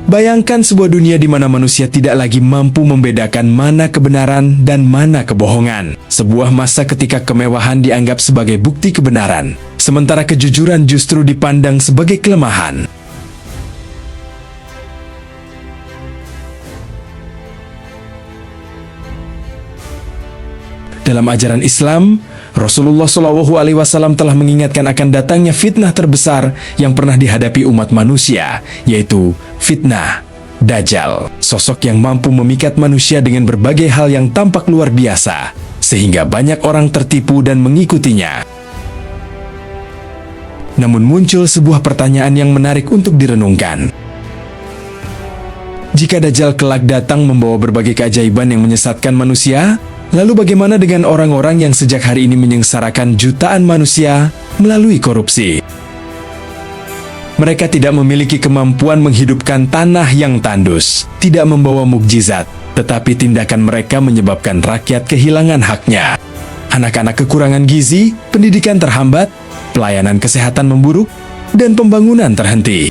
Bayangkan sebuah dunia di mana manusia tidak lagi mampu membedakan mana kebenaran dan mana kebohongan. Sebuah masa ketika kemewahan dianggap sebagai bukti kebenaran, sementara kejujuran justru dipandang sebagai kelemahan. Dalam ajaran Islam, Rasulullah SAW telah mengingatkan akan datangnya fitnah terbesar yang pernah dihadapi umat manusia, yaitu fitnah Dajjal. Sosok yang mampu memikat manusia dengan berbagai hal yang tampak luar biasa, sehingga banyak orang tertipu dan mengikutinya. Namun muncul sebuah pertanyaan yang menarik untuk direnungkan. Jika Dajjal kelak datang membawa berbagai keajaiban yang menyesatkan manusia, lalu bagaimana dengan orang-orang yang sejak hari ini menyengsarakan jutaan manusia melalui korupsi? Mereka tidak memiliki kemampuan menghidupkan tanah yang tandus, tidak membawa mukjizat, tetapi tindakan mereka menyebabkan rakyat kehilangan haknya. Anak-anak kekurangan gizi, pendidikan terhambat, pelayanan kesehatan memburuk, dan pembangunan terhenti.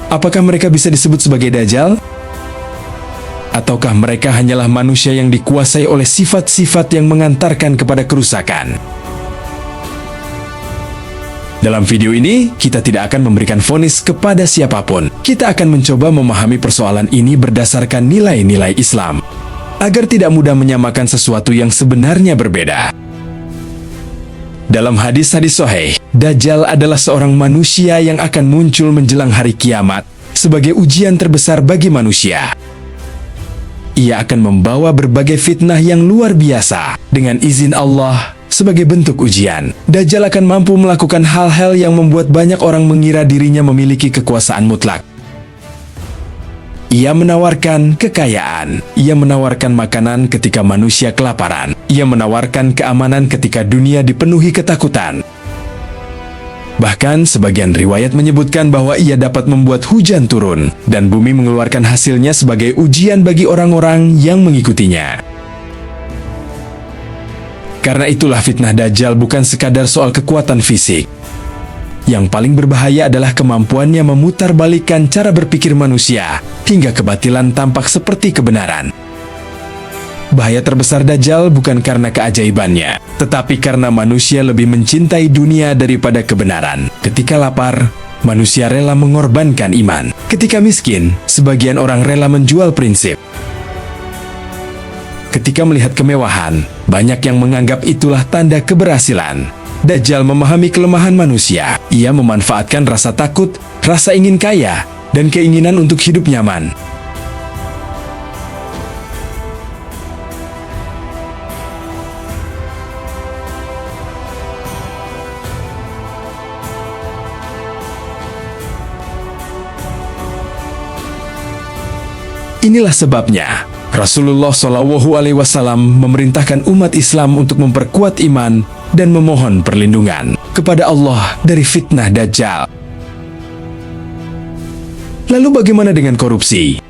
Apakah mereka bisa disebut sebagai Dajjal? Ataukah mereka hanyalah manusia yang dikuasai oleh sifat-sifat yang mengantarkan kepada kerusakan? Dalam video ini, kita tidak akan memberikan vonis kepada siapapun. Kita akan mencoba memahami persoalan ini berdasarkan nilai-nilai Islam, agar tidak mudah menyamakan sesuatu yang sebenarnya berbeda. Dalam hadis-hadis sahih, Dajjal adalah seorang manusia yang akan muncul menjelang hari kiamat sebagai ujian terbesar bagi manusia. Ia akan membawa berbagai fitnah yang luar biasa. Dengan izin Allah, sebagai bentuk ujian, Dajjal akan mampu melakukan hal-hal yang membuat banyak orang mengira dirinya memiliki kekuasaan mutlak. Ia menawarkan kekayaan, ia menawarkan makanan ketika manusia kelaparan, ia menawarkan keamanan ketika dunia dipenuhi ketakutan. Bahkan sebagian riwayat menyebutkan bahwa ia dapat membuat hujan turun dan bumi mengeluarkan hasilnya sebagai ujian bagi orang-orang yang mengikutinya. Karena itulah fitnah Dajjal bukan sekadar soal kekuatan fisik. Yang paling berbahaya adalah kemampuannya memutarbalikkan cara berpikir manusia hingga kebatilan tampak seperti kebenaran. Bahaya terbesar Dajjal bukan karena keajaibannya, tetapi karena manusia lebih mencintai dunia daripada kebenaran. Ketika lapar, manusia rela mengorbankan iman. Ketika miskin, sebagian orang rela menjual prinsip. Ketika melihat kemewahan, banyak yang menganggap itulah tanda keberhasilan. Dajjal memahami kelemahan manusia. Ia memanfaatkan rasa takut, rasa ingin kaya, dan keinginan untuk hidup nyaman. Inilah sebabnya Rasulullah SAW memerintahkan umat Islam untuk memperkuat iman dan memohon perlindungan kepada Allah dari fitnah Dajjal. Lalu bagaimana dengan korupsi?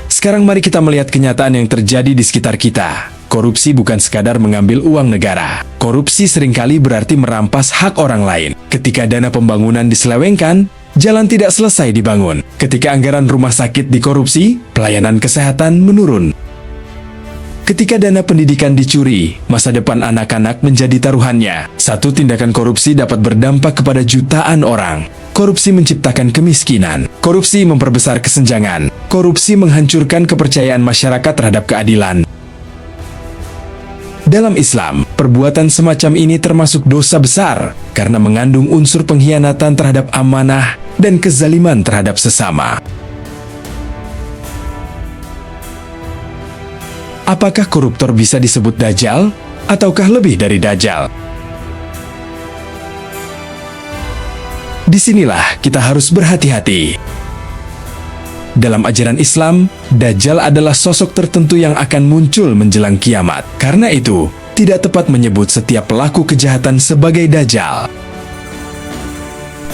Sekarang mari kita melihat kenyataan yang terjadi di sekitar kita. Korupsi bukan sekadar mengambil uang negara. Korupsi seringkali berarti merampas hak orang lain. Ketika dana pembangunan diselewengkan, jalan tidak selesai dibangun. Ketika anggaran rumah sakit dikorupsi, pelayanan kesehatan menurun. Ketika dana pendidikan dicuri, masa depan anak-anak menjadi taruhannya. Satu tindakan korupsi dapat berdampak kepada jutaan orang. Korupsi menciptakan kemiskinan. Korupsi memperbesar kesenjangan. Korupsi menghancurkan kepercayaan masyarakat terhadap keadilan. Dalam Islam, perbuatan semacam ini termasuk dosa besar karena mengandung unsur pengkhianatan terhadap amanah dan kezaliman terhadap sesama. Apakah koruptor bisa disebut Dajjal? Ataukah lebih dari Dajjal? Disinilah kita harus berhati-hati. Dalam ajaran Islam, Dajjal adalah sosok tertentu yang akan muncul menjelang kiamat. Karena itu, tidak tepat menyebut setiap pelaku kejahatan sebagai Dajjal.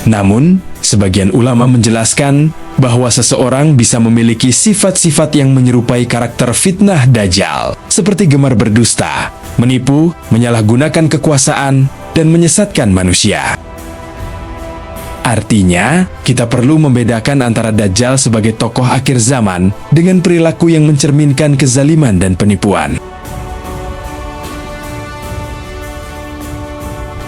Namun, Sebagian ulama menjelaskan bahwa seseorang bisa memiliki sifat-sifat yang menyerupai karakter fitnah Dajjal, seperti gemar berdusta, menipu, menyalahgunakan kekuasaan, dan menyesatkan manusia. Artinya, kita perlu membedakan antara Dajjal sebagai tokoh akhir zaman dengan perilaku yang mencerminkan kezaliman dan penipuan.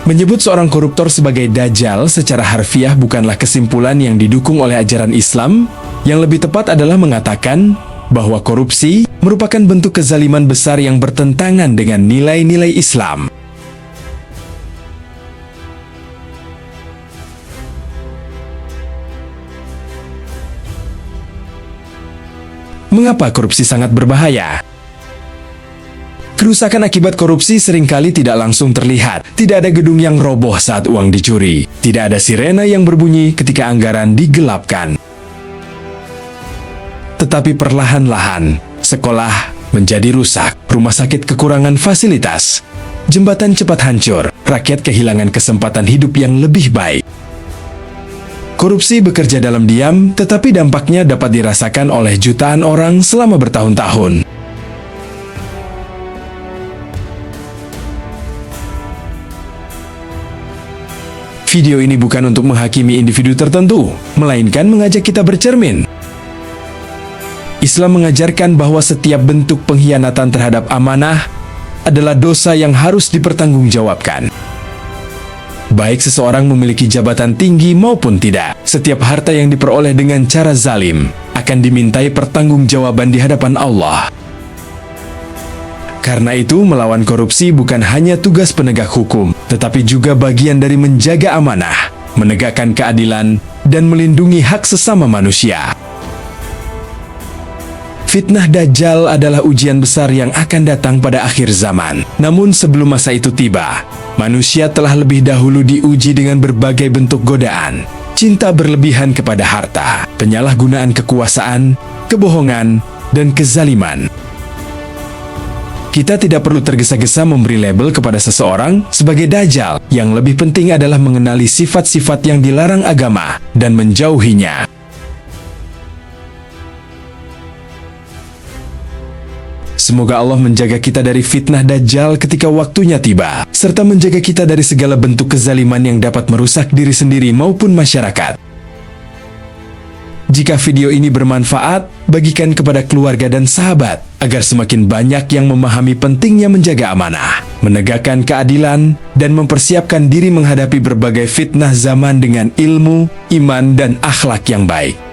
Menyebut seorang koruptor sebagai Dajjal secara harfiah bukanlah kesimpulan yang didukung oleh ajaran Islam. Yang lebih tepat adalah mengatakan bahwa korupsi merupakan bentuk kezaliman besar yang bertentangan dengan nilai-nilai Islam. Mengapa korupsi sangat berbahaya? Kerusakan akibat korupsi seringkali tidak langsung terlihat. Tidak ada gedung yang roboh saat uang dicuri. Tidak ada sirena yang berbunyi ketika anggaran digelapkan. Tetapi perlahan-lahan, sekolah menjadi rusak, rumah sakit kekurangan fasilitas, jembatan cepat hancur, rakyat kehilangan kesempatan hidup yang lebih baik. Korupsi bekerja dalam diam, tetapi dampaknya dapat dirasakan oleh jutaan orang selama bertahun-tahun. Video ini bukan untuk menghakimi individu tertentu, melainkan mengajak kita bercermin. Islam mengajarkan bahwa setiap bentuk pengkhianatan terhadap amanah adalah dosa yang harus dipertanggungjawabkan. Baik seseorang memiliki jabatan tinggi maupun tidak, setiap harta yang diperoleh dengan cara zalim akan dimintai pertanggungjawaban di hadapan Allah. Karena itu, melawan korupsi bukan hanya tugas penegak hukum, tetapi juga bagian dari menjaga amanah, menegakkan keadilan, dan melindungi hak sesama manusia. Fitnah Dajjal adalah ujian besar yang akan datang pada akhir zaman. Namun sebelum masa itu tiba, manusia telah lebih dahulu diuji dengan berbagai bentuk godaan, cinta berlebihan kepada harta, penyalahgunaan kekuasaan, kebohongan, dan kezaliman. Kita tidak perlu tergesa-gesa memberi label kepada seseorang sebagai Dajjal. Yang lebih penting adalah mengenali sifat-sifat yang dilarang agama dan menjauhinya. Semoga Allah menjaga kita dari fitnah Dajjal ketika waktunya tiba, serta menjaga kita dari segala bentuk kezaliman yang dapat merusak diri sendiri maupun masyarakat. Jika video ini bermanfaat, bagikan kepada keluarga dan sahabat, agar semakin banyak yang memahami pentingnya menjaga amanah, menegakkan keadilan, dan mempersiapkan diri menghadapi berbagai fitnah zaman dengan ilmu, iman, dan akhlak yang baik.